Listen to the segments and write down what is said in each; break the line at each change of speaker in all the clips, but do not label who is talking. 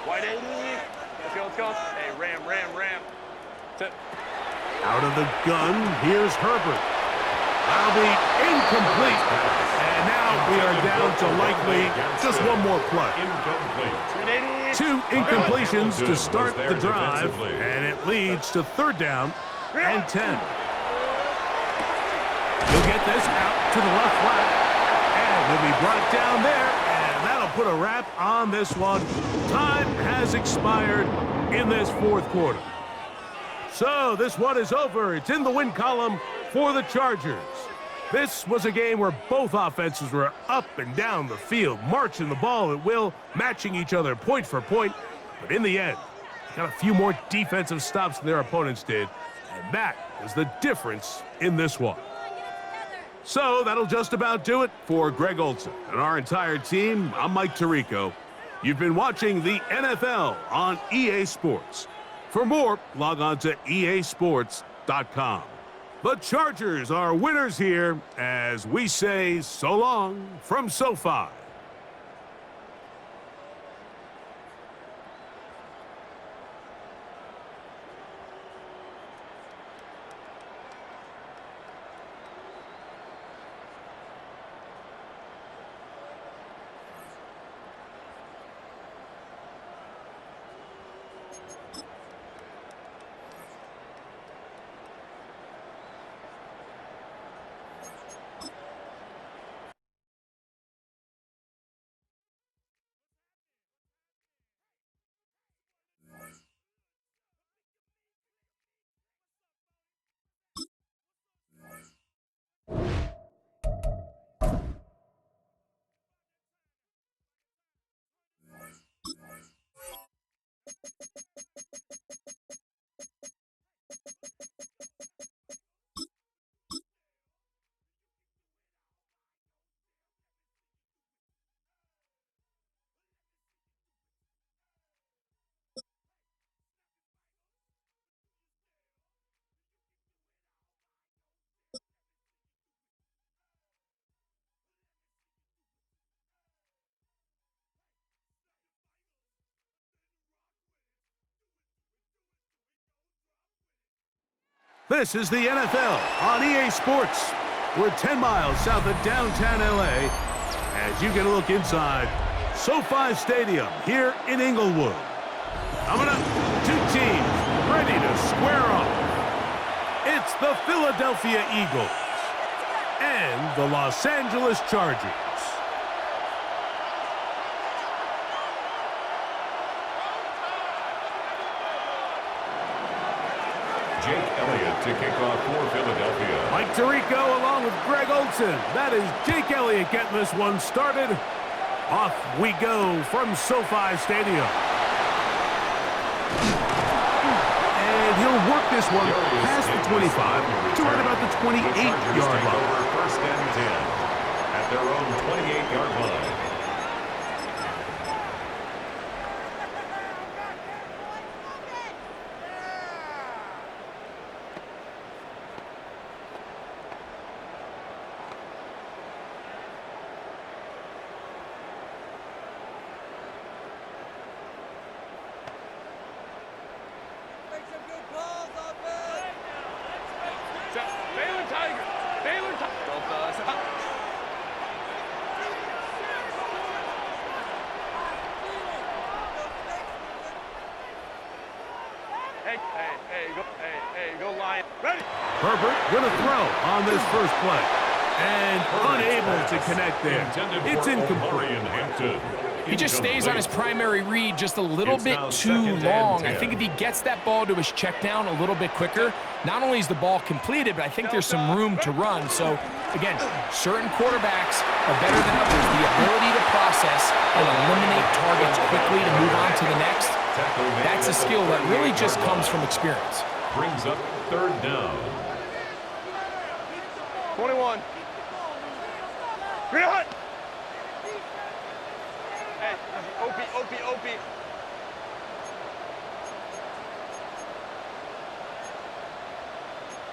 White 80. Let's go, let's go. Hey, ram.
Out of the gun, here's Herbert. That'll be incomplete. And now we are down to likely just one more play. Two incompletions to start the drive, and it leads to 3rd down and 10. He'll get this out to the left flat, and he'll be brought down there, and that'll put a wrap on this one. Time has expired in this 4th quarter. So this one is over. It's in the win column for the Chargers. This was a game where both offenses were up and down the field, marching the ball at will, matching each other point for point. But in the end, they got a few more defensive stops than their opponents did, and that is the difference in this one. So that'll just about do it for Greg Olson and our entire team. I'm Mike Tirico. You've been watching the NFL on EA Sports. For more, log on to easports.com. The Chargers are winners here as we say so long from SoFi. This is the NFL on EA Sports. We're 10 miles south of downtown LA as you get a look inside SoFi Stadium here in Inglewood. Coming up, 2 teams ready to square off. It's the Philadelphia Eagles and the Los Angeles Chargers.
To kick off for Philadelphia.
Mike Tirico along with Greg Olson. That is Jake Elliott getting this one started. Off we go from SoFi Stadium. And he'll work this one past the 25 to right about the 28-yard line.
First and 10 at their own 28-yard line.
Go Lion. Ready.
Herbert going to throw on this first play. And unable to connect there. It's incomplete.
He just stays on his primary read just a little bit too long. I think if he gets that ball to his check down a little bit quicker, not only is the ball completed, but I think there's some room to run. So, again, certain quarterbacks are better than others. The ability to process and eliminate targets quickly to move on to the next, that's a skill that really just comes from experience.
Brings up 3rd down.
21. Green Hunt. Hey, Opie.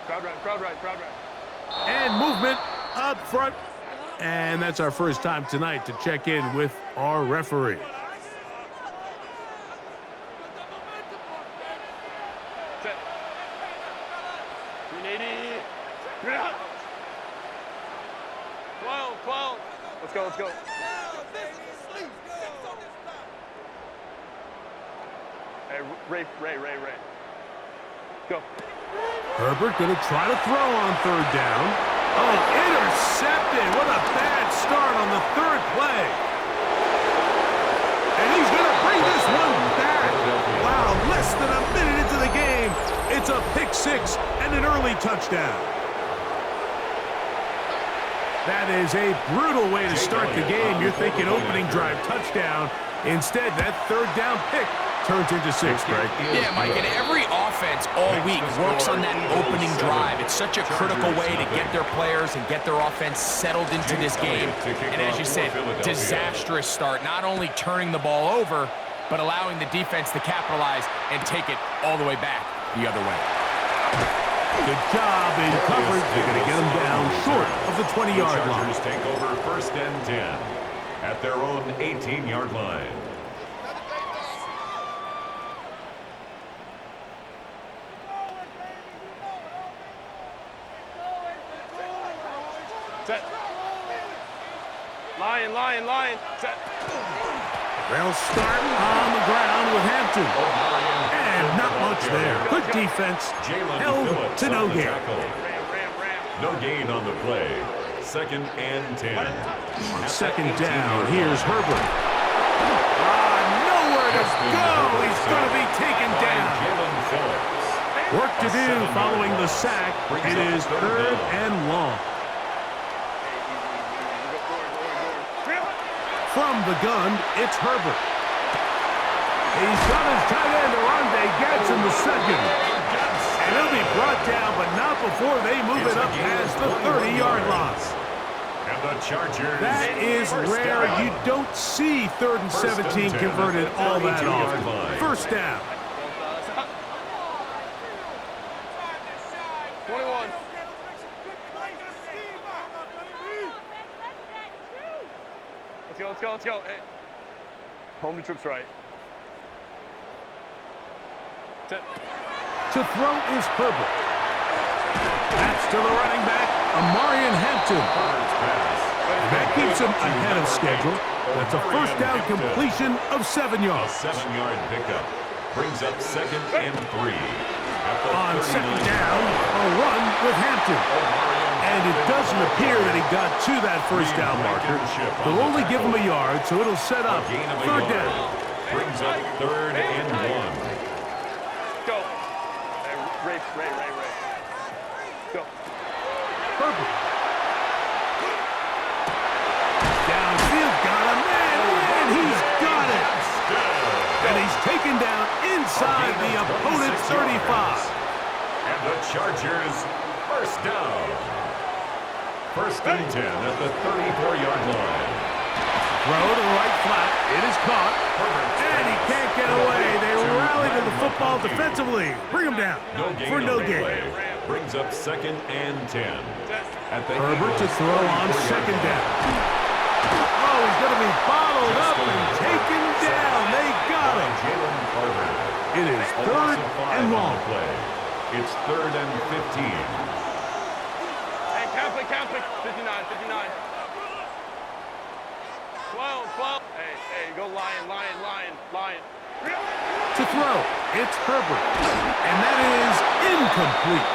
Crowd right.
And movement up front. And that's our first time tonight to check in with our referee.
Set. 380. Bring it hot. 12, 12. Let's go, let's go. Hey, Ray. Go.
Herbert going to try to throw on third down. Oh, intercepted. What a bad start on the third play. And he's going to bring this one back. Wow, less than a minute into the game. It's a pick six and an early touchdown. That is a brutal way to start the game. You're thinking opening drive touchdown. Instead, that third down pick turns into six, Greg.
Yeah, Mike, and every offense all week works on that opening drive. It's such a critical way to get their players and get their offense settled into this game. And as you said, disastrous start, not only turning the ball over, but allowing the defense to capitalize and take it all the way back the other way.
Good job in coverage. They're going to get them down short of the 20-yard line.
Chargers take over first and 10 at their own 18-yard line.
Set. Lion. Set.
They'll start on the ground with Hampton. And not much there. Good defense. Held to no gain.
Ram.
No gain on the play. Second and 10.
On second down, here's Herbert. Nowhere to go. He's going to be taken down. Work to do following the sack. It is third and long. From the gun, it's Herbert. He's got his tight end, Arande Getz, in the second. And he'll be brought down, but not before they move it up past the 30-yard line.
And the Chargers.
That is rare. You don't see third and 17 converted all that often. First down.
21. Let's go. Hey. Home to trips right. Set.
To throw is Herbert. That's to the running back, Amarian Hampton. And that keeps him ahead of schedule. That's a first down completion of 7 yards.
A 7-yard pickup brings up second and 3.
On second down, a run with Hampton. And it doesn't appear that he got to that first down marker. They'll only give him a yard, so it'll set up third down.
Brings up third and 1.
Go. Hey, Ray. Go.
Herbert. Downfield, got him, and he's got it. And he's taken down inside the opponent's 35.
And the Chargers first down. First and 10 at the 34-yard line.
Throw to the right flat. It is caught. And he can't get away. They rally to the football defensively. Bring him down for no gain.
Brings up second and 10.
Herbert to throw on second down. Oh, he's going to be bottled up and taken down. They got him. It is third and long.
It's third and 15.
Count it. 59. 12. Hey, go Lion.
To throw, it's Herbert. And that is incomplete.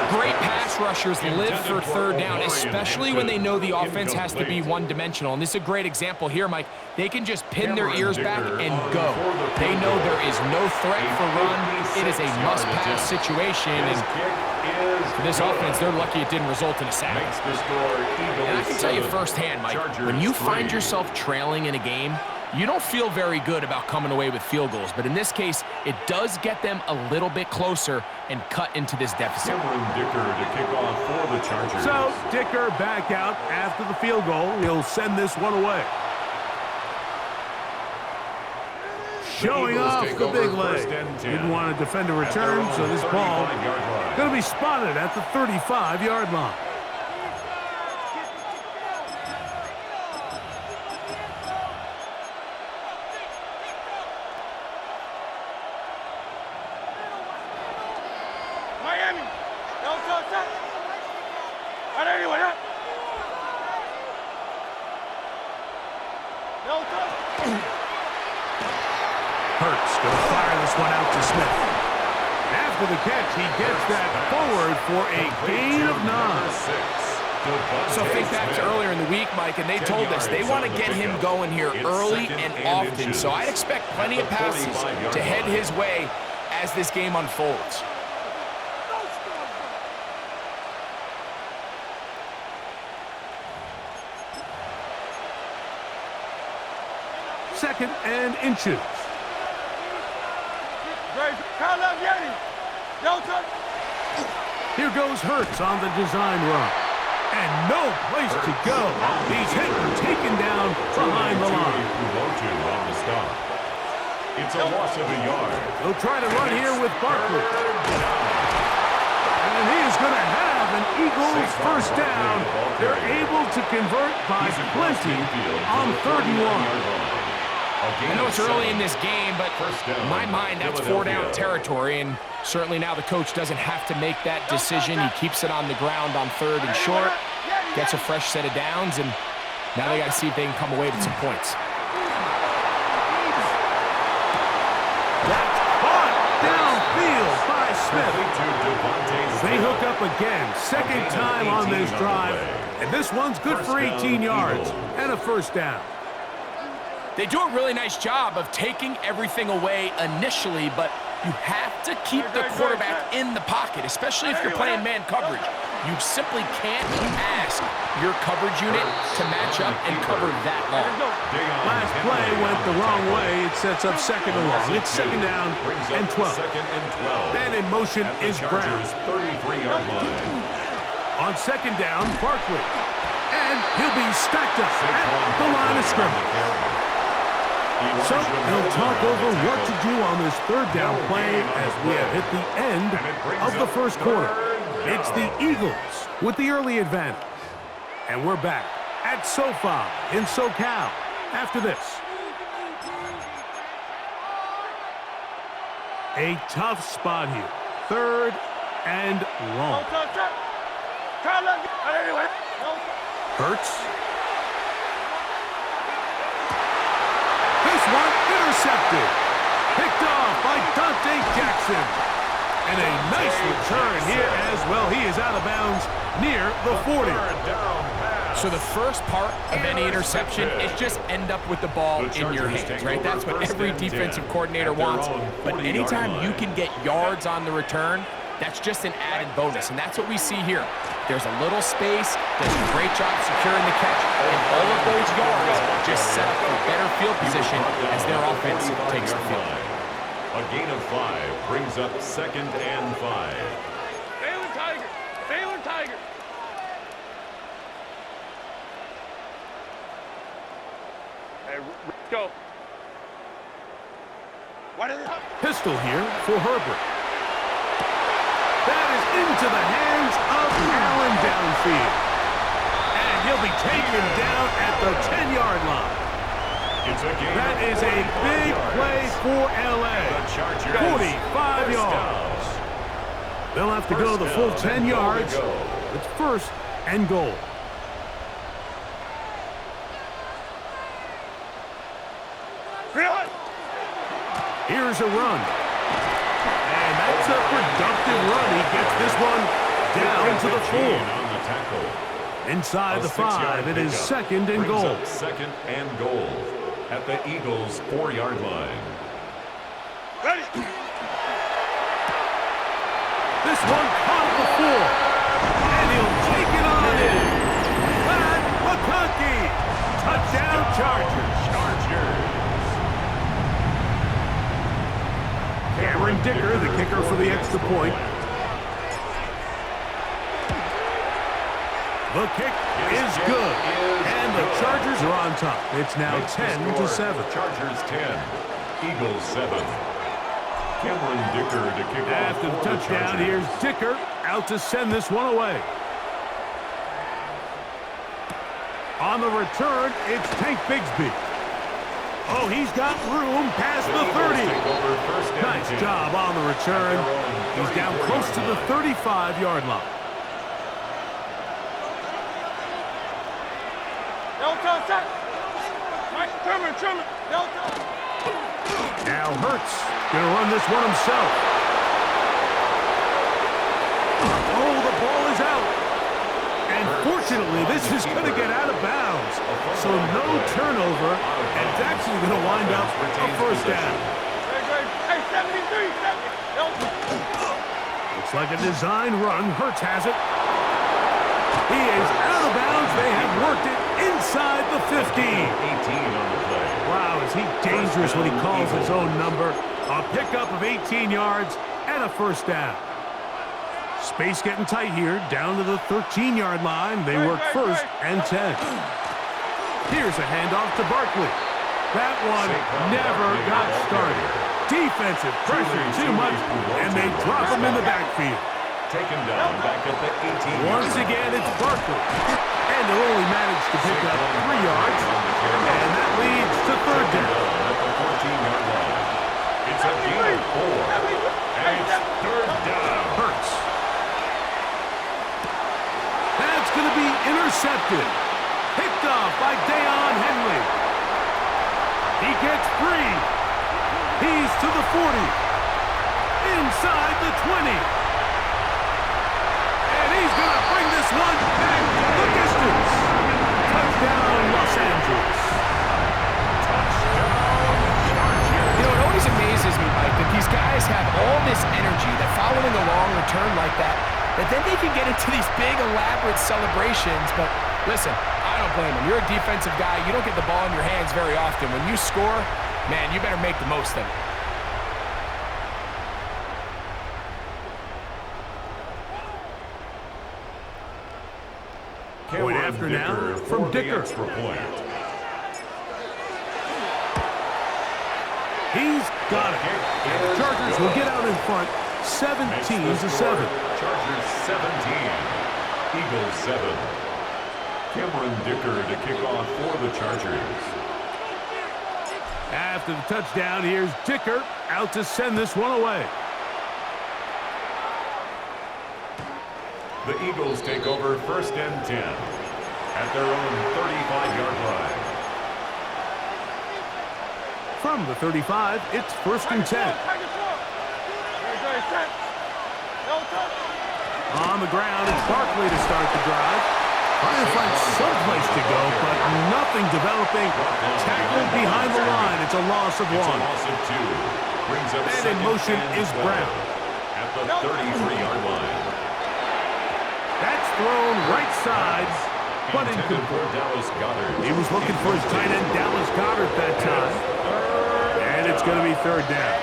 Great pass rushers live for third down, especially when they know the offense has to be one-dimensional. And this is a great example here, Mike. They can just pin their ears back and go. They know there is no threat for run. It is a must-pass situation. And for this offense, they're lucky it didn't result in a sack. And I can tell you firsthand, Mike, when you find yourself trailing in a game, you don't feel very good about coming away with field goals. But in this case, it does get them a little bit closer and cut into this deficit.
Dicker to kick off for the Chargers.
So Dicker back out after the field goal. He'll send this one away. Showing off the big leg. Didn't want to defend a return, so this ball going to be spotted at the 35-yard line. Hurts going to fire this one out to Smith. After the catch, he gets that forward for a gain of 9.
So think back to earlier in the week, Mike, and they told us they want to get him going here early and often. So I'd expect plenty of passes to head his way as this game unfolds.
Second and inches. Here goes Hurts on the design run. And no place to go. He's hit and taken down behind the line.
It's a loss of a yard.
They'll try to run here with Barkley. And he is going to have an Eagles first down. They're able to convert by plenty on 3rd and 1.
I know it's early in this game, but in my mind, that's 4-down territory, and certainly now the coach doesn't have to make that decision. He keeps it on the ground on 3rd and short, gets a fresh set of downs, and now they got to see if they can come away with some points.
That's caught downfield by Smith. They hook up again, second time on this drive, and this one's good for 18 yards and a first down.
They do a really nice job of taking everything away initially, but you have to keep the quarterback in the pocket, especially if you're playing man coverage. You simply can't ask your coverage unit to match up and cover that long.
Last play went the wrong way. It sets up second and long. It's second down and 12. And in motion is Brown.
33-yard line.
On second down, Barkley. And he'll be stacked up at the line of scrimmage. So they'll talk over what to do on this 3rd down play as we have hit the end of the first quarter. It's the Eagles with the early advantage. And we're back at SoFi in SoCal after this. A tough spot here. 3rd and long. Hurts. This one intercepted. Picked off by Dante Jackson. And a nice return here as well. He is out of bounds near the 40.
So the first part of any interception is just end up with the ball in your hands, right? That's what every defensive coordinator wants. But anytime you can get yards on the return, that's just an added bonus. And that's what we see here. There's a little space, does a great job securing the catch, and all of those yards just set up for better field position as their offense takes the field.
A gain of 5 brings up 2nd and 5.
Baylor Tiger! Baylor Tiger! Hey, go.
Pistol here for Herbert. That is into the hands of Allen downfield. And he'll be taken down at the 10-yard line. That is a big play for L.A. 45 yards. They'll have to go the full 10 yards. It's 1st and goal. Here's a run. And that's a productive run. He gets this one down to the 4. Inside the 5, it is 2nd and goal.
2nd and goal at the Eagles' 4-yard line.
Ready.
This one caught the 4. And he'll take it on in. Baddd Ballball. Touchdown Chargers. Cameron Dicker, the kicker for the extra point. The kick is good. And the Chargers are on top. It's now 10-7.
Chargers 10, Eagles 7. Cameron Dicker to kick off.
After the touchdown, here's Dicker out to send this one away. On the return, it's Tank Bigsby. Oh, he's got room past the 30. Nice job on the return. He's down close to the 35-yard line.
set. Mike, trim it.
Now Hurts gonna run this one himself. Oh, the ball is out. And fortunately, this is gonna get out of bounds. So no turnover, and it's actually gonna wind up a first down.
Hey, 73, 70.
Looks like a design run. Hurts has it. He is out of bounds. They have worked it inside the 15.
18 on the play.
Wow, is he dangerous when he calls his own number. A pickup of 18 yards and a first down. Space getting tight here, down to the 13-yard line. They work first and 10. Here's a handoff to Barkley. That one never got started. Defensive pressure too much, and they drop him in the backfield.
Taken down back at the 18.
Once again, it's Barkley. And they'll only manage to pick up 3 yards, and that leads to third down.
At the 14-yard line. It's a gain of 4. And it's third down.
Hurts. That's going to be intercepted. Picked off by Deion Henley. He gets 3. He's to the 40. Inside the 20. And he's going to bring this one back the distance. Touchdown, Los Angeles.
You know, it always amazes me, Mike, that these guys have all this energy that following a long return like that then they can get into these big, elaborate celebrations. But listen, I don't blame them. You're a defensive guy. You don't get the ball in your hands very often. When you score, man, you better make the most of it.
Point after now from Dicker. He's got it. And the Chargers will get out in front 17-7.
Chargers 17. Eagles 7. Cameron Dicker to kick off for the Chargers.
After the touchdown, here's Dicker out to send this one away.
The Eagles take over first and 10 at their own 35-yard line.
From the 35, it's first and 10. On the ground, it's Barkley to start the drive. Trying to find someplace to go, but nothing developing. Tackled behind the line. It's a loss of 1.
It's a loss of 2. Brings up
and in motion is Brown.
At the 33-yard line.
That's thrown right side, but incomplete. He was looking for his tight end, Dallas Goedert, that time. And it's going to be third down.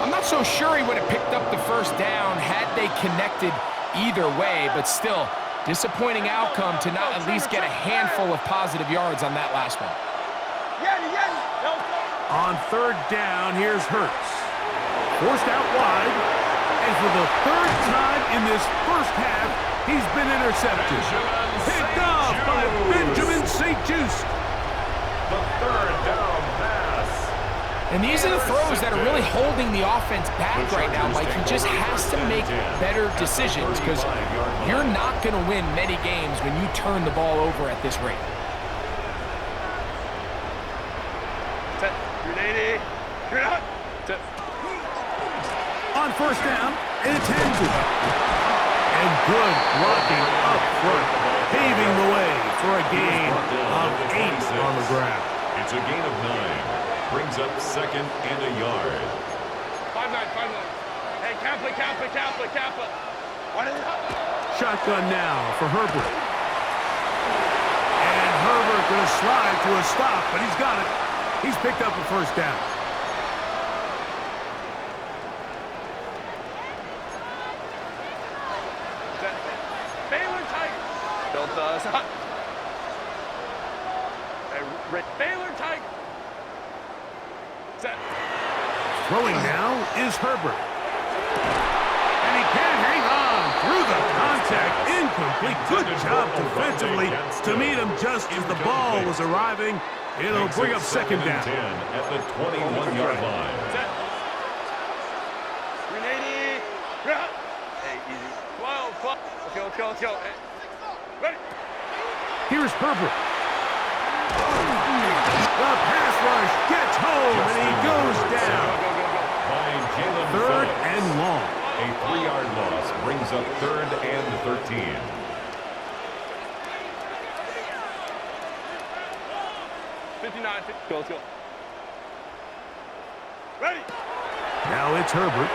I'm not so sure he would have picked up the first down had they connected either way, but still, disappointing outcome to not at least get a handful of positive yards on that last one.
On third down, here's Hurts. Forced out wide, and for the third time in this first half, he's been intercepted. Picked off by Benjamin St-Juste.
The third down pass.
And these are the throws that are really holding the offense back right now, Mike. He just has to make better decisions because you're not going to win many games when you turn the ball over at this rate.
On first down, it's Henry. And good blocking up front, paving the way for a gain of 8 on the ground.
It's a gain of 9. Brings up second and a yard.
5-9. Hey, Kappa.
Shotgun now for Herbert. And Herbert going to slide to a stop, but he's got it. He's picked up a first down.
Baylor Tigers. Built us up. Baylor Tigers. Set.
Throwing now is Herbert. And he can't hang on through the contact. Incomplete. Good job defensively to meet him just as the ball was arriving. It'll bring up second down.
10 at the 21-yard line.
Set. 380. Hey, easy. 12. Let's go. Hey. Ready.
Here's Herbert. The pass rush gets home, and he goes down. Third and long.
A 3-yard loss brings up 3rd and 13.
Go, let's go. Ready.
Now it's Herbert.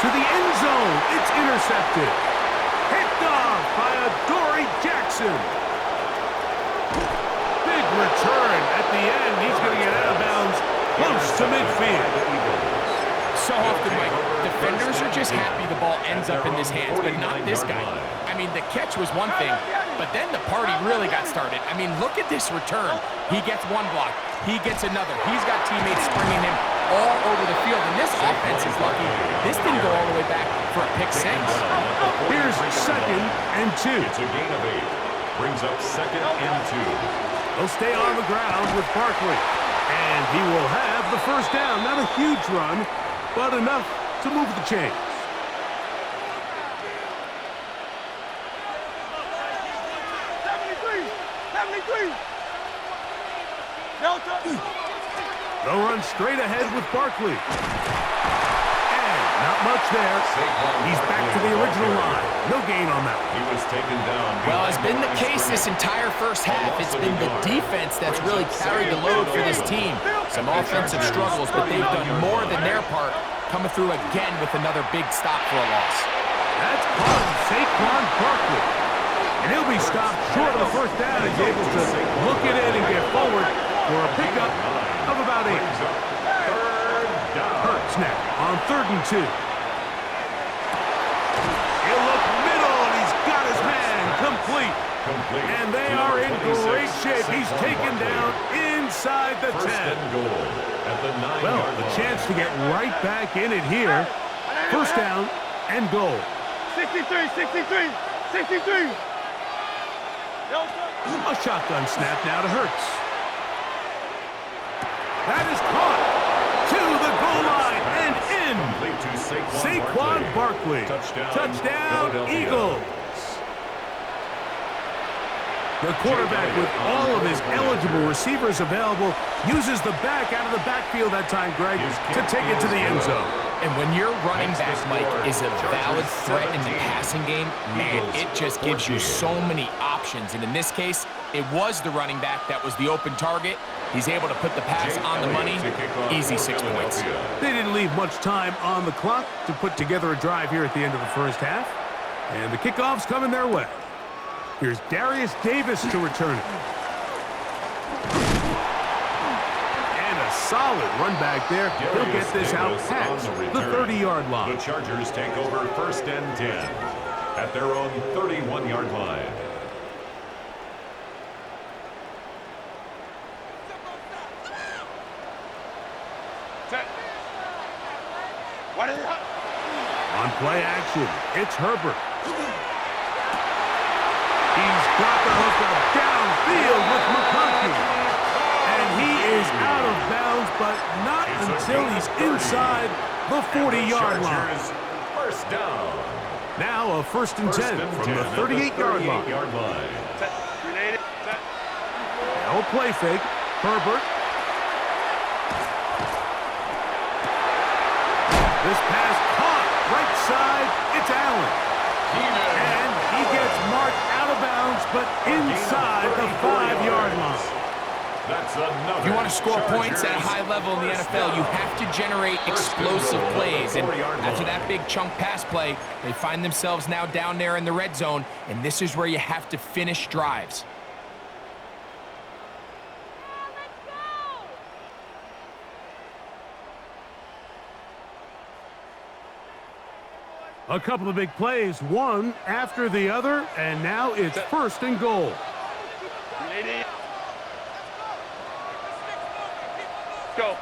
To the end zone. It's intercepted. Picked off by Adoree Jackson. Big return at the end. He's going to get out of bounds close to midfield.
So often, Mike, defenders are just happy the ball ends up in his hands, but not this guy. I mean, the catch was one thing, but then the party really got started. I mean, look at this return. He gets one block. He gets another. He's got teammates springing him all over the field, and this offense is lucky. This didn't go all the way back for a pick six.
Here's 2nd and 2.
It's a gain of 8. Brings up 2nd and 2.
He'll stay on the ground with Barkley. And he will have the first down. Not a huge run, but enough to move the chains. They'll run straight ahead with Barkley. And not much there. He's back to the original line. No gain on that.
He was taken down.
Well, as been the case this entire first half, it's been the defense that's really carried the load for this team. Some offensive struggles, but they've done more than their part, coming through again with another big stop for a loss.
That's caught Saquon Barkley. And he'll be stopped short of the first down. He's able to look it in and get forward for a pickup of about 8. Hurts now on 3rd and 2. He'll look middle, and he's got his man complete. And they are in great shape. He's taken down inside the 10. Well, the chance to get right back in it here. First down and goal.
63, 63, 63.
A shotgun snap now to Hurts. That is caught to the goal line and in. Saquon Barkley. Touchdown, Eagles. The quarterback, with all of his eligible receivers available, uses the back out of the backfield that time, Greg, to take it to the end zone.
And when your running back, Mike, is a valid threat in the passing game, man, it just gives you so many options. And in this case, it was the running back that was the open target. He's able to put the pass on the money. Easy 6 points.
They didn't leave much time on the clock to put together a drive here at the end of the first half. And the kickoff's coming their way. Here's Darius Davis to return it. Solid run back there. He'll get this out past the 30-yard line.
The Chargers take over 1st and 10 at their own 31-yard line.
On play action, it's Herbert. He's got the hookup downfield with McConkey. And he is out of bounds, but not until he's inside the 40-yard line.
First down.
Now a 1st and 10 from the 38-yard line. Now a play fake. Herbert. This pass caught right side. It's Allen. And he gets marked out of bounds, but inside the 5-yard line.
If you want to score points at a high level in the NFL, you have to generate explosive plays. And after that big chunk pass play, they find themselves now down there in the red zone, and this is where you have to finish drives.
A couple of big plays, one after the other, and now it's 1st and goal.
Go.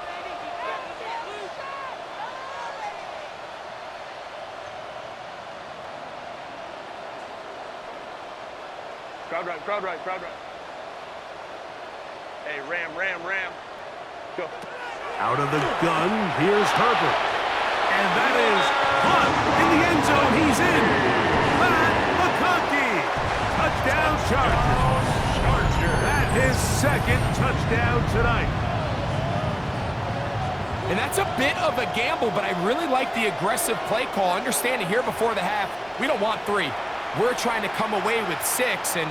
Crowd right, crowd right, crowd right. Hey, ram. Go.
Out of the gun, here's Herbert. And that is caught in the end zone. He's in. Baddd McConkey. Touchdown, Chargers. That's his second touchdown tonight.
And that's a bit of a gamble, but I really like the aggressive play call. Understanding here before the half, we don't want 3. We're trying to come away with 6, and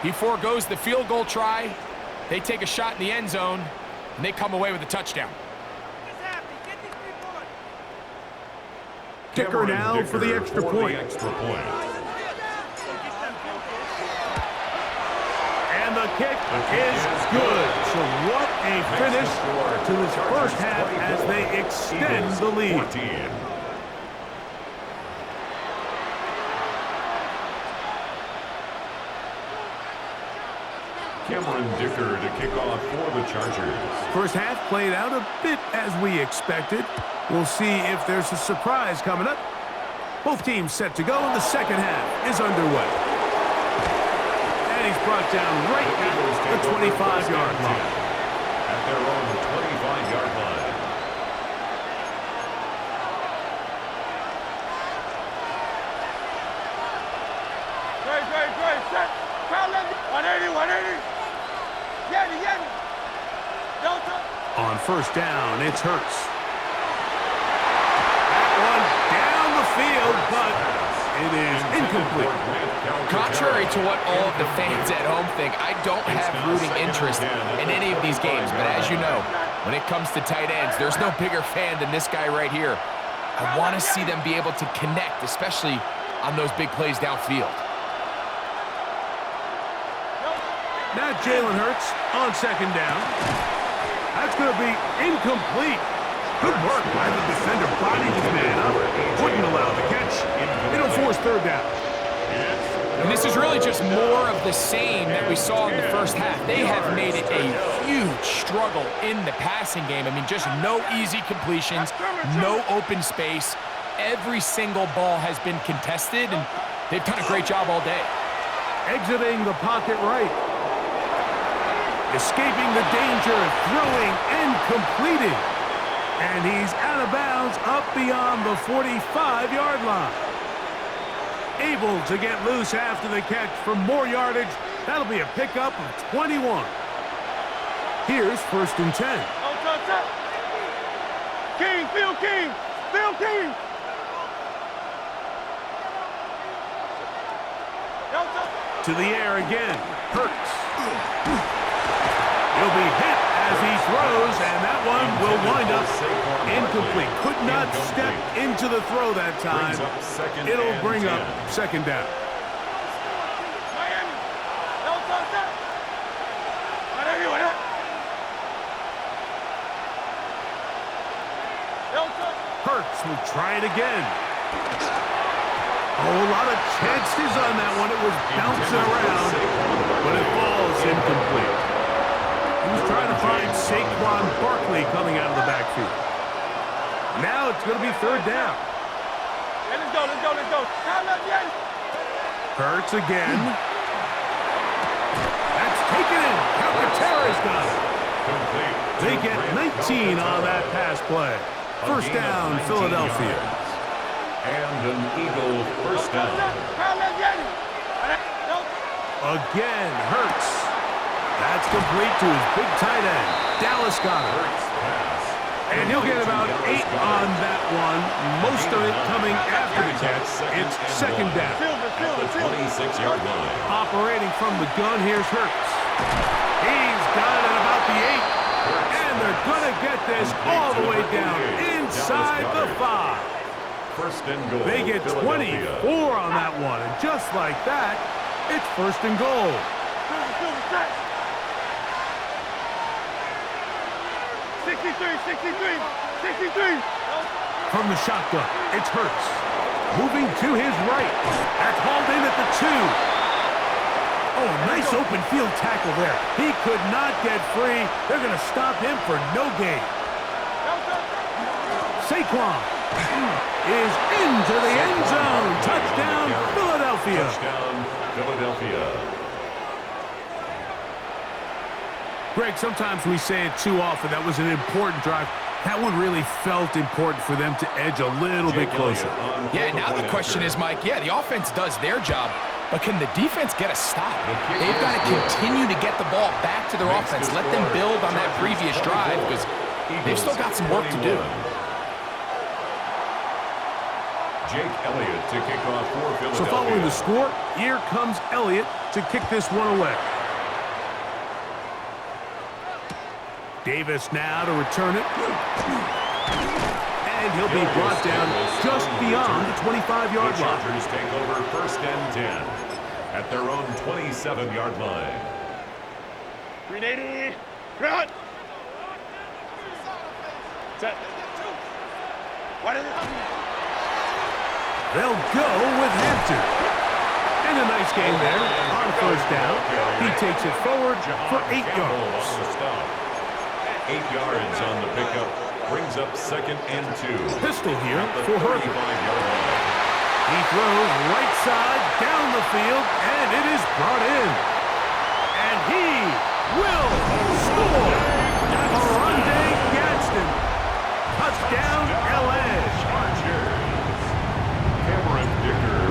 he forgoes the field goal try. They take a shot in the end zone, and they come away with a touchdown.
Kicker now for the extra point. And the kick is good. So what a finish to this first half as they extend the lead.
Cameron Dicker to kick off for the Chargers.
First half played out a bit as we expected. We'll see if there's a surprise coming up. Both teams set to go, and the second half is underway. And he's brought down right at the 25-yard line.
At their own 25-yard line.
Great. Set. Crowd left. 180. Yanni. Don't touch.
On first down, it's Hurts. That one down the field, but it is incomplete.
Contrary to what all of the fans at home think, I don't have rooting interest in any of these games. But as you know, when it comes to tight ends, there's no bigger fan than this guy right here. I want to see them be able to connect, especially on those big plays downfield.
Now Jalen Hurts on second down. That's going to be incomplete. Good work by the defender. Bodied his man up. Wouldn't allow the catch. It'll force third down.
And this is really just more of the same that we saw in the first half. They have made it a huge struggle in the passing game. I mean, just no easy completions, no open space. Every single ball has been contested, and they've done a great job all day.
Exiting the pocket right. Escaping the danger, throwing and completing. And he's out of bounds up beyond the 45-yard line. Able to get loose after the catch for more yardage. That'll be a pickup of 21. Here's first and 10.
Phil King.
To the air again. Hurts. He'll be hit as he throws, and that one will wind up incomplete. Could not step into the throw that time. It'll bring up second down. Hurts will try it again. Oh, a lot of chances on that one. It was bouncing around, but it falls incomplete. He was trying to find Saquon Barkley coming out of the backfield. Now it's going to be third down.
Hey, let's go.
Hurts again. That's taken in. Calcaterra's got it. They get 19 on that pass play. First down, Philadelphia.
And an Eagle first down.
Again, Hurts. That's complete to his big tight end. Dallas got it. And he'll get about 8 on that one. Most of it coming after the catch. It's second down.
At the 26-yard line.
Operating from the gun, here's Hurts. He's got it about the 8. And they're going to get this all the way down inside the 5.
First and goal.
They get 24 on that one. And just like that, it's first and goal.
63.
From the shotgun, it's Hurts. Moving to his right. That's hauled in at the 2. Oh, nice open field tackle there. He could not get free. They're going to stop him for no gain. Saquon is into the end zone. Touchdown, Philadelphia.
Touchdown, Philadelphia.
Greg, sometimes we say it too often. That was an important drive. That one really felt important for them to edge a little bit closer.
Yeah, now the question is, Mike, the offense does their job. But can the defense get a stop? They've got to continue to get the ball back to their offense. Let them build on that previous drive because they've still got some work to do.
Jake Elliott to kick off for Philadelphia.
So following the score, here comes Elliott to kick this one away. Davis now to return it. And he'll be brought down just beyond the 25-yard line.
The Chargers take over 1st and 10 at their own 27-yard line.
380. Run. Set. What is it?
They'll go with Hampton. And a nice game there on 1st down. He takes it forward for 8 yards.
8 yards on the pickup. Brings up 2nd and 2.
Pistol here for Herbert.
35-yard line.
He throws right side down the field, and it is brought in. And he will score. Arundé Gadsden. Touchdown, L.A.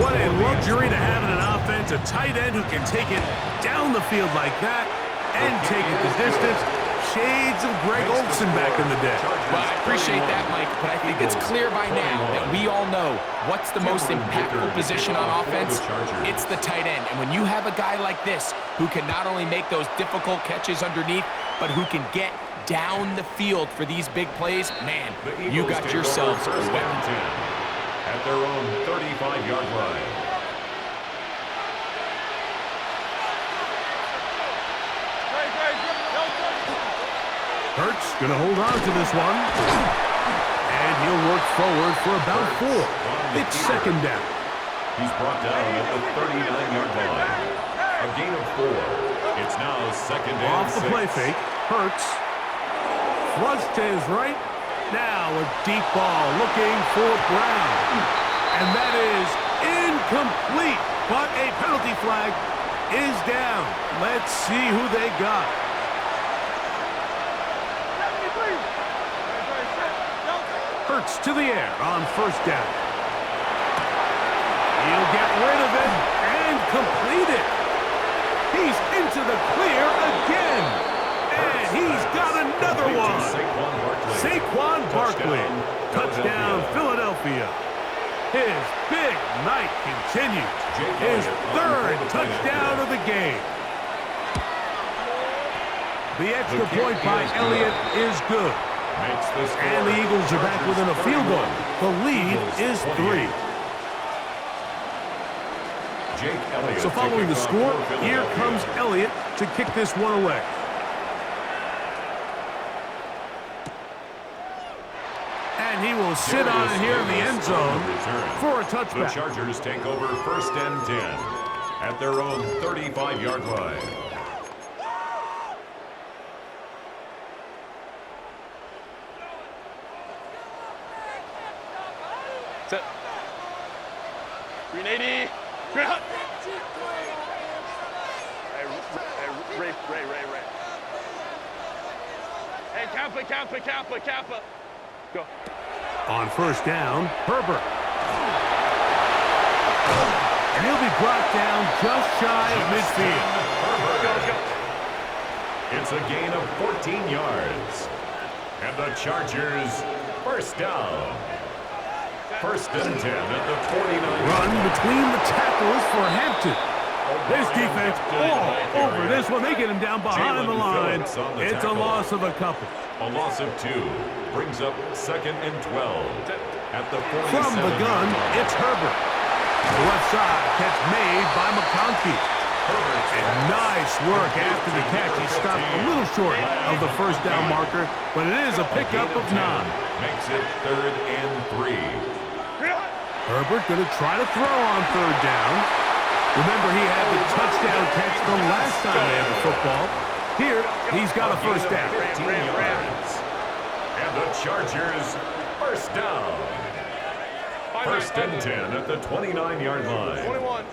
What a luxury to have in an offense, a tight end who can take it down the field like that and take it the distance. Shades of Greg Olsen back in the day.
Well, I appreciate that, Mike, but I think it's clear by now that we all know what's the most impactful position on offense. It's the tight end. And when you have a guy like this who can not only make those difficult catches underneath, but who can get down the field for these big plays, man, you got yourselves a weapon.
At their own 35-yard line.
Hurts going to hold on to this one. And he'll work forward for about 4. It's 2nd down.
He's brought down at the 39-yard line. A gain of 4. It's now 2nd and 6.
Off the play fake. Hurts. Flush to his right. Now a deep ball looking for Brown. And that is incomplete. But a penalty flag is down. Let's see who they got. Hurts to the air on 1st down. He'll get rid of it and complete it. He's into the clear again. And he's got another one. Saquon Barkley. Touchdown, Philadelphia. His big night continues. His 3rd touchdown of the game. The extra point by Elliott is good. And the Eagles are back within a field goal. The lead is 3. So following the score, here comes Elliott to kick this one away. And he will sit on it here in the end zone for a touchback.
The Chargers take over 1st and 10 at their own 35-yard line.
Set. 380. Ground. Ray. Hey, Kappa. Go.
On 1st down, Herbert. And he'll be brought down just shy of midfield.
Go.
It's a gain of 14 yards. And the Chargers 1st down. 1st and 10 at the 49.
Run between the tackles for Hampton. This defense all over this one. They get him down behind the line. It's a loss of a couple.
A loss of 2 brings up 2nd and 12 at the 47.
From the gun, it's Herbert. The left side catch made by McConkey. And nice work after the catch. He stopped a little short of the 1st down marker, but it is a pickup of 9.
Makes it 3rd and 3.
Herbert going to try to throw on 3rd down. Remember, he had the touchdown catch the last time they had the football. Here, he's got a 1st down.
15 yards. And the Chargers 1st down. 1st and 10 at the 29-yard line.
21.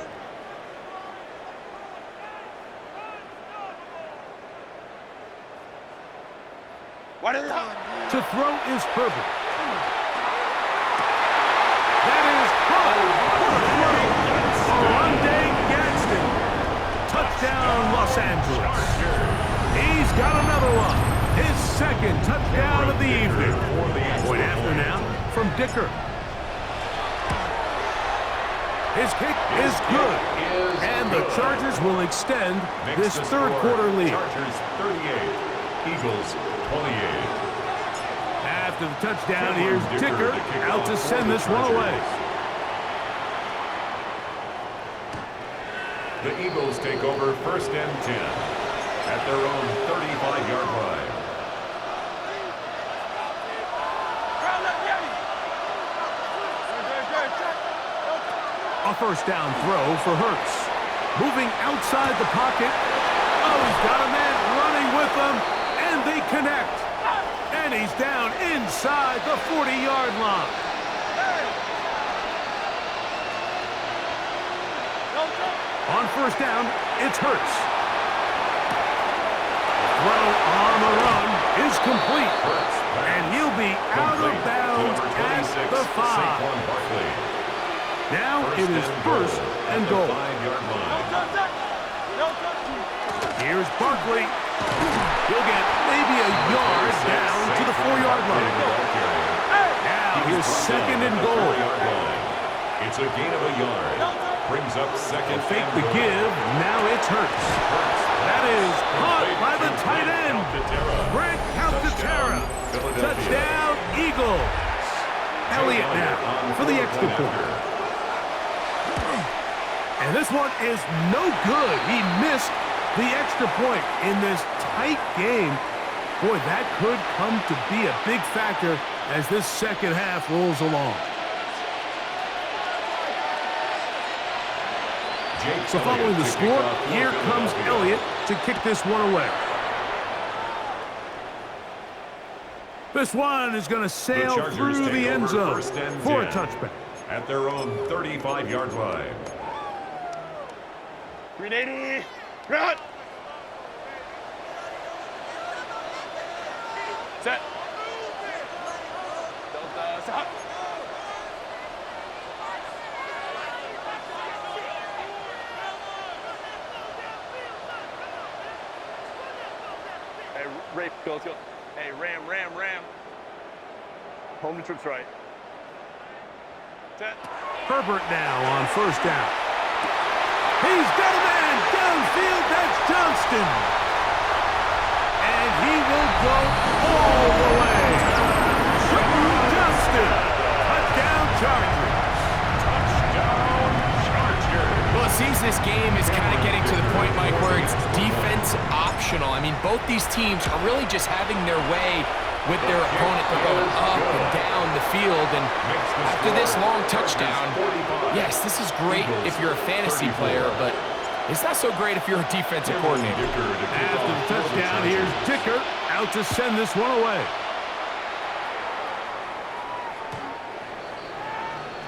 What is it?
To throw is Herbert. That is caught. Arundé Gadsden. got another one. His second touchdown of the evening. Point after now from Dicker. His kick is good. And the Chargers will extend this third quarter lead.
Chargers 38, Eagles 28.
After the touchdown, here's Dicker out to send this one away.
The Eagles take over first and 10 at their own 35-yard line.
A first down throw for Hurts. Moving outside the pocket. Oh, he's got a man running with them, and they connect. And he's down inside the 40-yard line. On first down, it's Hurts. The throw on the run is complete. And he'll be out of bounds at the 5. Now it is first and goal. Here's Barkley. He'll get maybe a yard down to the 4-yard line. Now here's second and goal.
It's a gain of a yard. Brings up second.
Fake the give. Now it's Hurts. That is caught by the tight end. Grant Calcaterra. Touchdown, Eagles. Elliott now for the extra point. And this one is no good. He missed the extra point in this tight game. Boy, that could come to be a big factor as this second half rolls along. So following the score, here comes Elliott to kick this one away. This one is going to sail through the end zone for a touchback.
At their own 35-yard line.
380. Run. Set. Delta, stop. Hey, Rafe, go, let's go. Hey, Ram. Home to trips right. Set.
Herbert now on first down. He's got a man downfield. That's Johnston. And he will go all the way. Johnston. Touchdown Chargers.
Touchdown Chargers.
Well, it seems this game is kind of getting to the point, Mike, where it's defense optional. I mean, both these teams are really just having their way with their opponent. They're going up and down the field, and after this long touchdown, yes, this is great if you're a fantasy player, but it's not so great if you're a defensive coordinator.
After the touchdown, here's Dicker out to send this one away.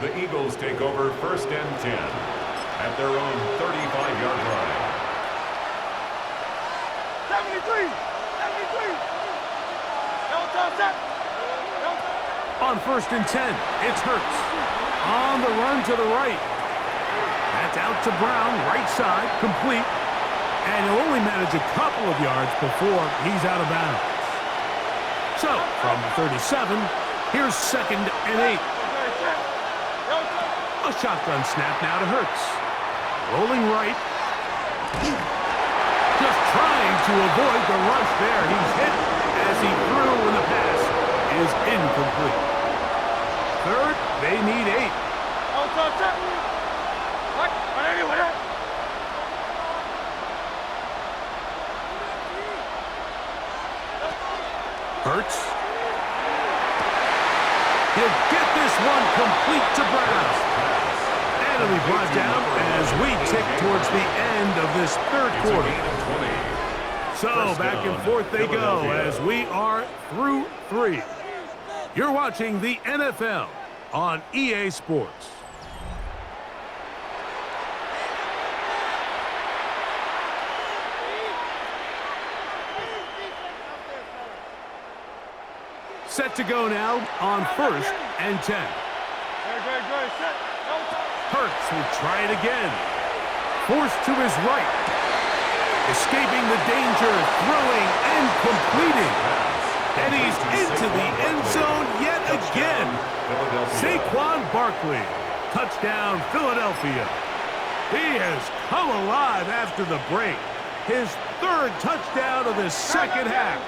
The Eagles take over first and 10 at their own 35-yard line.
73.
On first and 10, it's Hurts. On the run to the right. That's out to Brown, right side, complete. And he'll only manage a couple of yards before he's out of bounds. So, from the 37, here's second and 8. A shotgun snap now to Hurts. Rolling right. Just trying to avoid the rush there. He's hit as he threw when the pass is incomplete. Third, they need 8. Hurts. He'll get this one complete to Brown. And it'll be brought down as we tick towards the end of this third quarter. So back and forth they go as we are through 3. You're watching the NFL on EA Sports. Set to go now on first and 10. Hurts will try it again. Forced to his right. Escaping the danger, throwing and
Philadelphia.
Saquon Barkley. Touchdown, Philadelphia. He has come alive after the break. His third touchdown of the second half.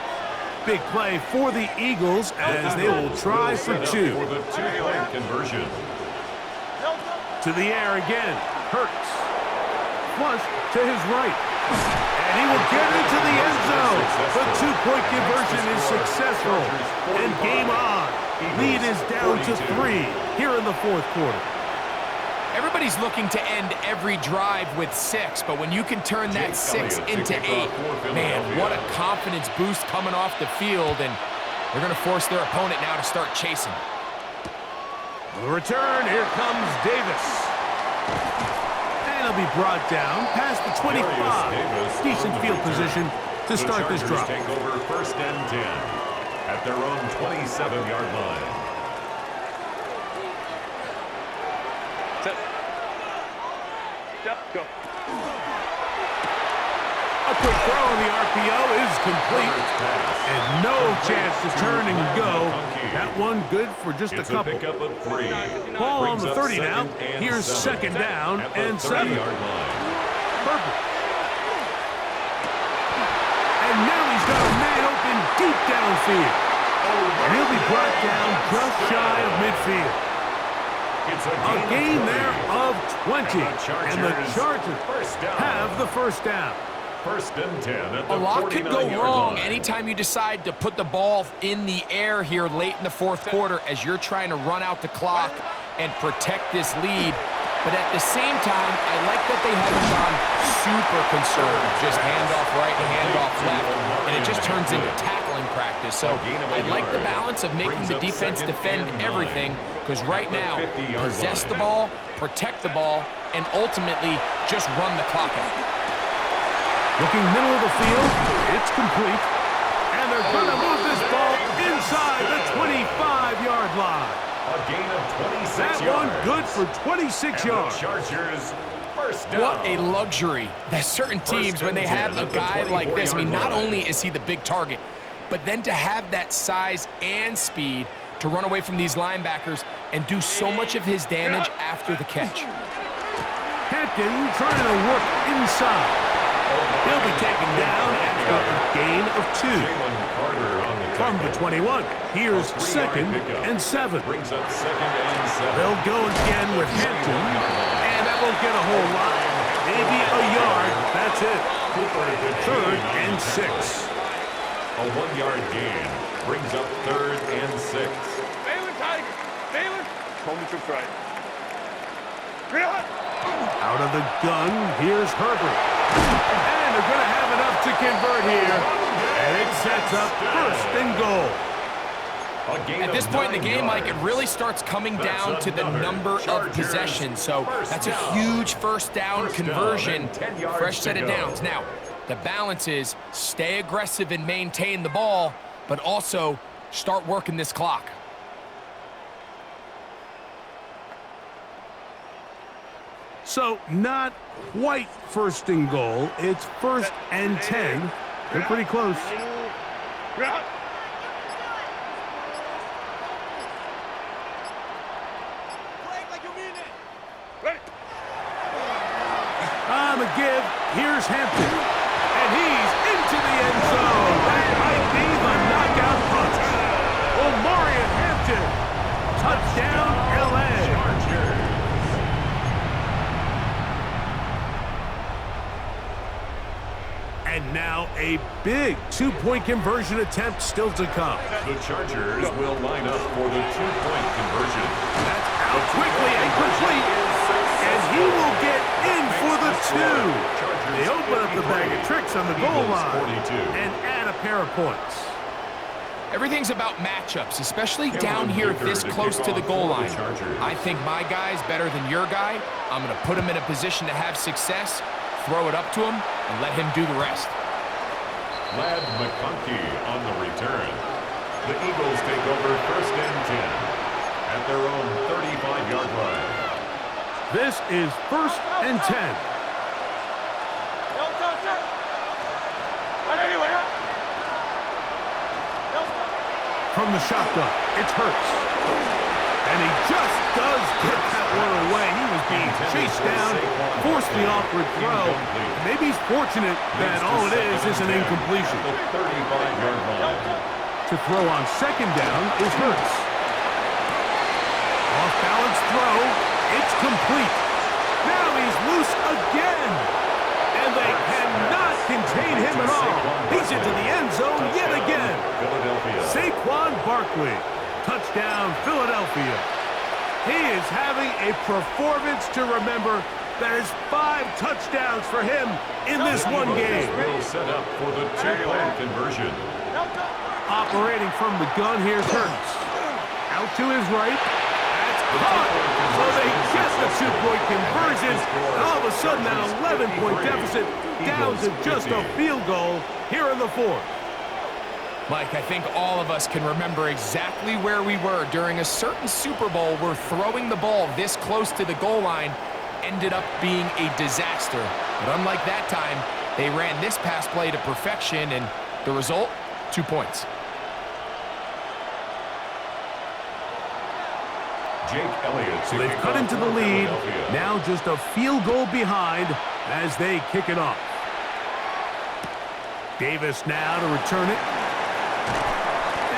Big play for the Eagles as they will try for two.
For the two-point conversion.
To the air again. Hurts. Flush to his right. And he will get into the end zone. The two-point conversion is successful. And game on. Lead is down to 3 here in the fourth quarter.
Everybody's looking to end every drive with 6, but when you can turn that 6 into 8, man, what a confidence boost coming off the field, and they're going to force their opponent now to start chasing.
On the return, here comes Davis. And he'll be brought down past the 25. Decent field position to start this drive.
Take over 1st and 10 at their own 27-yard line.
Go.
A quick throw on the RPO is complete. And no chance to turn and go. That one good for just a couple.
Pickup of 3.
Ball on the 30 now. Here's 2nd down and 7. Perfect. And now he's got a man open deep downfield. And he'll be brought down just shy of midfield. A gain there of 20. And the Chargers have the first down.
1st and 10 at the
A lot could go
49-yard
wrong
line.
anytime you decide to put the ball in the air here late in the fourth quarter as you're trying to run out the clock and protect this lead. But at the same time, I like that they haven't gone super conservative. Just handoff right and handoff left. And it just turns into tackling practice. So I like the balance of making the defense defend everything, because right now, possess the ball, protect the ball, and ultimately just run the clock out.
Looking middle of the field, it's complete. And they're going to move this ball inside the 25-yard line.
A gain of 26
That
yards.
one good for 26 yards.
Chargers first down.
What a luxury that certain teams, when they have a guy like this, I mean, not only is he the big target, but then to have that size and speed to run away from these linebackers and do so much of his damage after the catch.
Hampton trying to work inside. He'll be taken down after a gain of 2. From the 21, here's 2nd and 7.
Brings up 2nd and 7.
They'll go again with Hampton, and that won't get a whole lot. Maybe a yard, that's it. 3rd and 6.
A 1-yard gain brings up 3rd and 6.
Baylor, Tiger. Baylor. Home troops right.
Out of the gun, here's Herbert. And they're going to have enough to convert here. And it sets up 1st and goal.
At this point in the game, Mike, it really starts coming down to the number of possessions. So that's a huge 1st down conversion, fresh set of downs. Now, the balance is stay aggressive and maintain the ball, but also start working this clock.
So not quite 1st and goal. It's 1st and 10. They're pretty close. On the give, here's Hampton. And he's into the end zone. That might be the knockout punch. Omarion Hampton. Touchdown, LA. And now a big 2-point conversion attempt still to come.
The Chargers will line up for the 2-point conversion.
That's out quickly and complete. And he will get in for the 2. They open up the bag of tricks on the goal line and add a pair of points.
Everything's about matchups, especially down here this close to the goal line. I think my guy's better than your guy. I'm going to put him in a position to have success, throw it up to him, and let him do the rest.
Baddd Ballball on the return. The Eagles take over 1st and 10 at their own 35-yard line.
This is 1st and 10. From the shotgun, it's Hurts. And he just does get that one away. He was being chased down, forced the awkward throw. Maybe he's fortunate that all it is an incompletion.
The 35-yard line.
To throw on second down is Hurts. Off-balance throw. It's complete. Now he's loose again. And they cannot contain him at all. He's into the end zone yet again. Saquon Barkley. Touchdown, Philadelphia. He is having a performance to remember. There's 5 touchdowns for him in this one game.
Will set up for the 2-point conversion.
Operating from the gun, here's Hurts. Out to his right. That's caught. So they get the 2-point conversion. And all of a sudden, that 11-point deficit down to just a field goal here in the fourth.
Mike, I think all of us can remember exactly where we were during a certain Super Bowl where throwing the ball this close to the goal line ended up being a disaster. But unlike that time, they ran this pass play to perfection, and the result, 2 points.
Jake Elliott.
So they've cut into the lead. Now just a field goal behind as they kick it off. Davis now to return it.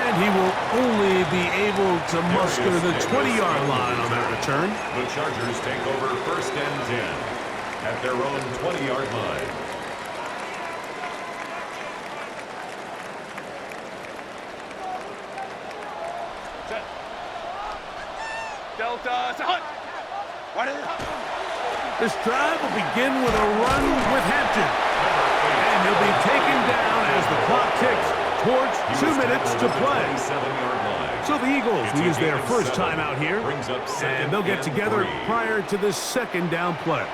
And he will only be able to muster the 20-yard line on that return.
The Chargers take over 1st and 10 at their own 20-yard line.
Set. Delta. Hut.
This drive will begin with a run with Hampton. And he'll be taken down as the clock ticks towards 2 minutes to play. So the Eagles will use their first time out here, and they'll get together prior to the second down play.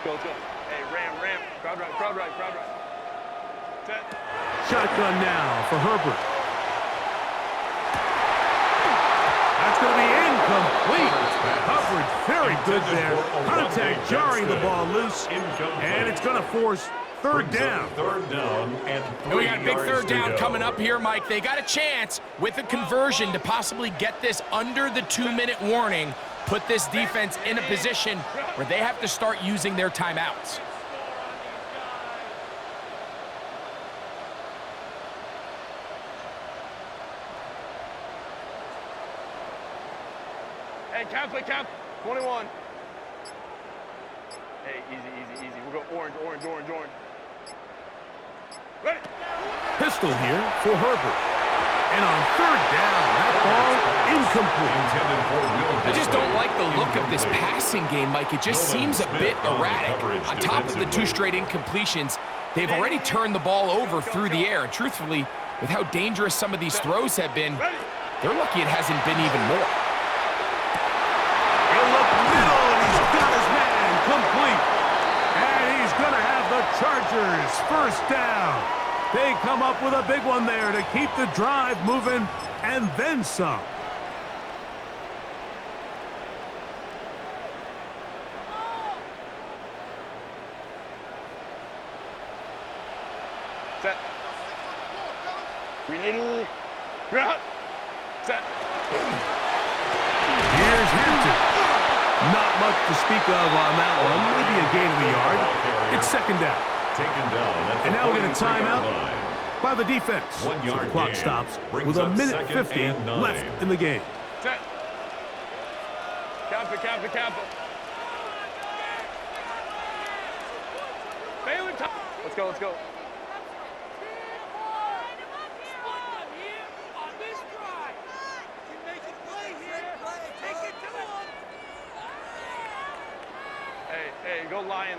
Go, let's go. Hey, ram. Crowd right. Set.
Shotgun now for Herbert. That's going to be incomplete. Coverage very good there. Contact jarring the ball loose. And it's going to force third down.
We got a big third down coming up here, Mike. They got a chance with a conversion to possibly get this under the 2-minute warning, put this defense in a position where they have to start using their timeouts.
Hey, count. 21. Hey, easy. We'll go orange. Ready.
Pistol here for Herbert. And on third down, that ball incomplete.
I just don't like the look of this passing game, Mike. It just seems a bit erratic. On top of the 2 straight incompletions, they've already turned the ball over through the air. And truthfully, with how dangerous some of these throws have been, they're lucky it hasn't been even more.
He'll look middle, and he's got his man complete. And he's going to have the Chargers first down. They come up with a big one there to keep the drive moving, and then some.
Set. Ready. Ground. Set.
Here's Hampton. Not much to speak of on that one. Maybe a gain of a yard. It's second down. And now we're going to time out by the defense. So the clock stops with a minute 50 left in the game.
Set. Count it. Baylor, let's go. Hey, go lion.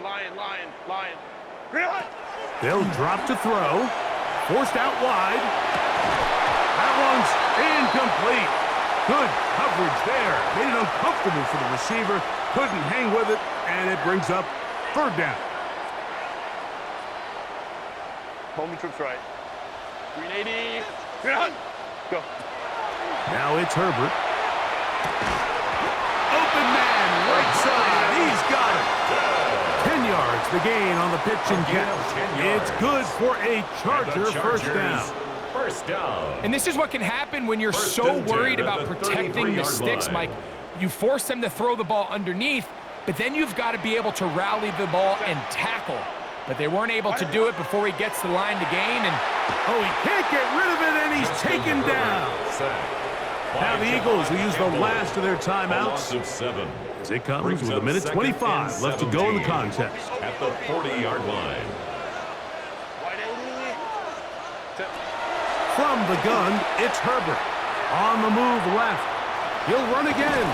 They'll drop to throw. Forced out wide. That one's incomplete. Good coverage there. Made it uncomfortable for the receiver. Couldn't hang with it, and it brings up third down.
Homie trips right. 380. Go.
Now it's Herbert. Open man, right side. He's got it. 10 yards the gain on the pitch and
gain of
catch.
10 yards.
It's good for a
And
Charger
the
first
Chargers,
down.
First down.
And this is what can happen when you're
First
so
and 10
worried
at
about
the
protecting the
33-yard
sticks,
line.
Mike. You force them to throw the ball underneath, but then you've got to be able to rally the ball and tackle. But they weren't able to do it before he gets the line to gain, and
Oh, he can't get rid of it, and he's taken down. Now the Eagles will use the last of their timeouts
Of 7.
as it comes
Brings
with a
up
minute
second
25
and
left to go in the
17
contest.
At the 40-yard line.
From the gun, it's Herbert. On the move left. He'll run again.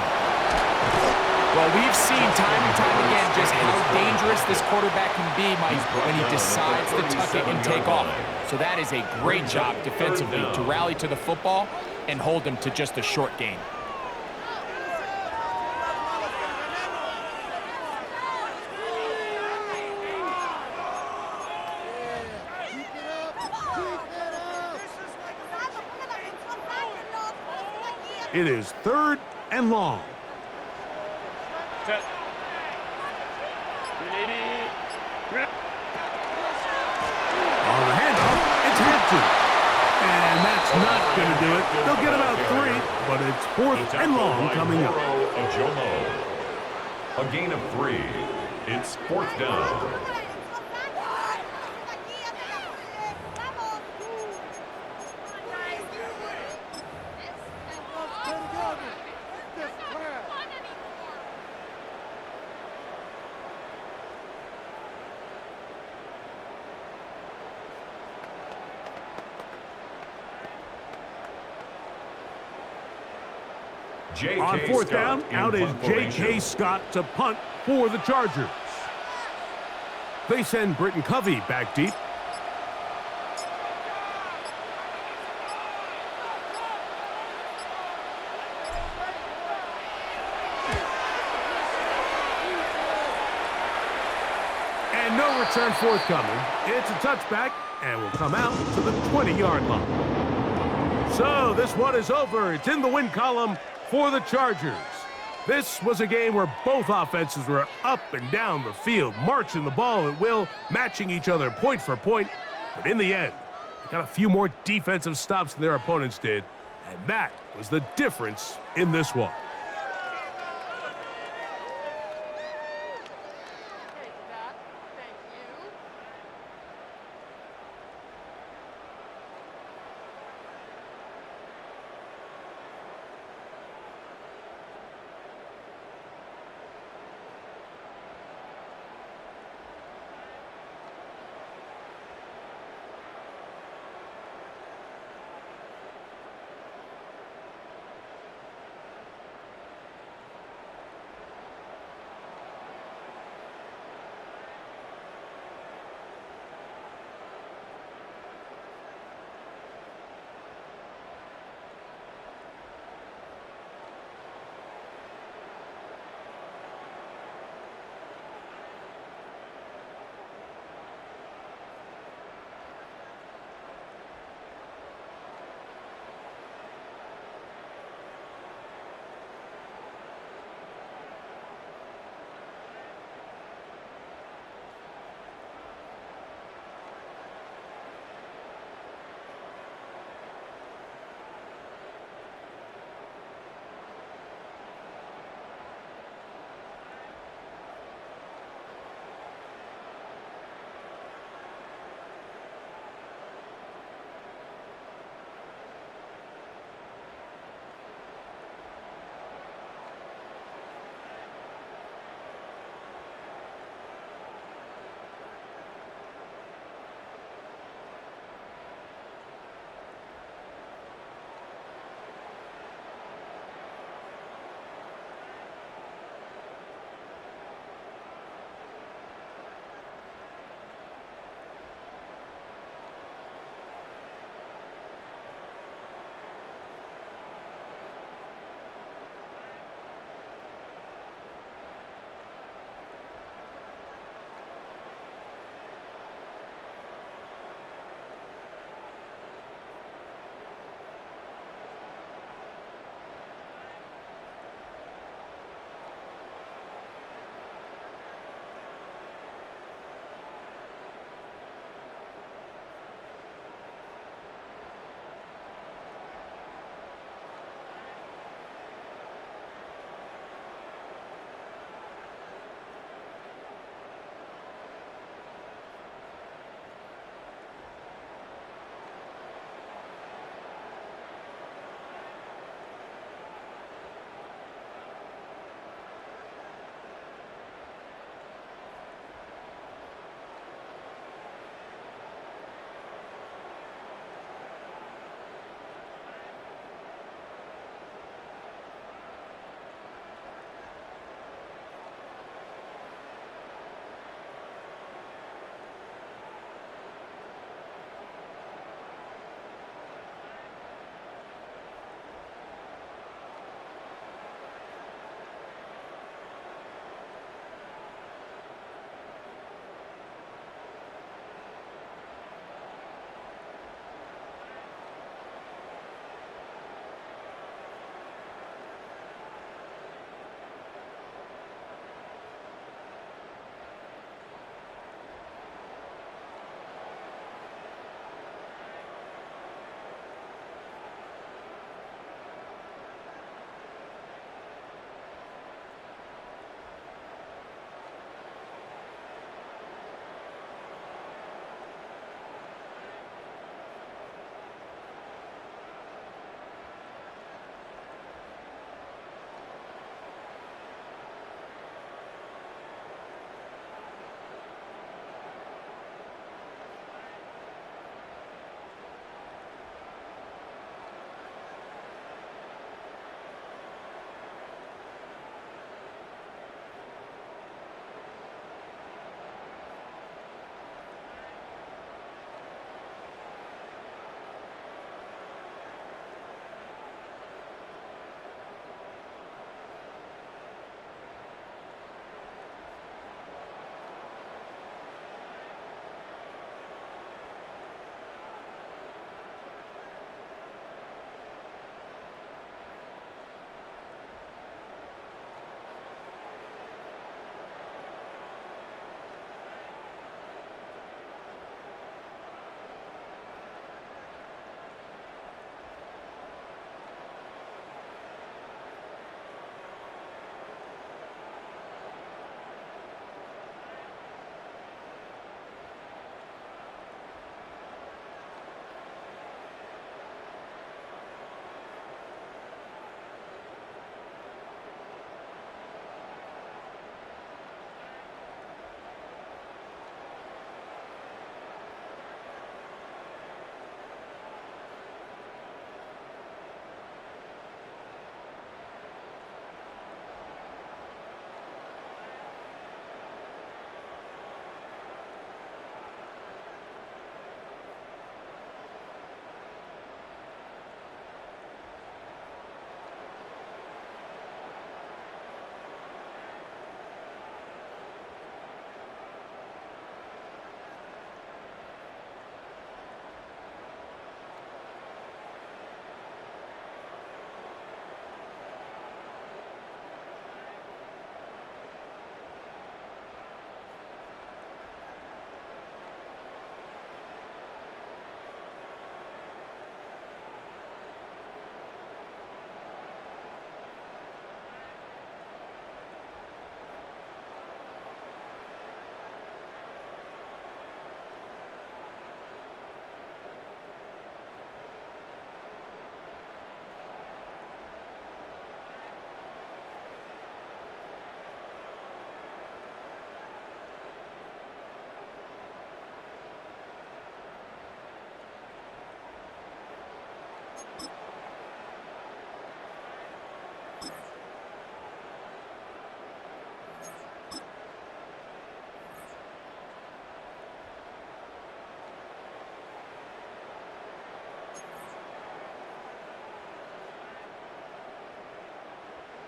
well, we've seen time and time again just how dangerous this quarterback can be, Mike, when he decides to tuck it and take off. So that is a great job defensively to rally to the football and hold him to just a short gain.
It is 3rd and long.
Set.
On the handoff, it's Hampton. And that's not going to do it. They'll get about 3, but it's 4th and long coming up.
A gain of 3. It's 4th down.
On 4th down, out is J.K. Scott to punt for the Chargers. They send Britton Covey back deep. And no return forthcoming. It's a touchback and will come out to the 20-yard line. So this one is over. It's in the win column for the Chargers. This was a game where both offenses were up and down the field, marching the ball at will, matching each other point for point. But in the end, they got a few more defensive stops than their opponents did, and that was the difference in this one.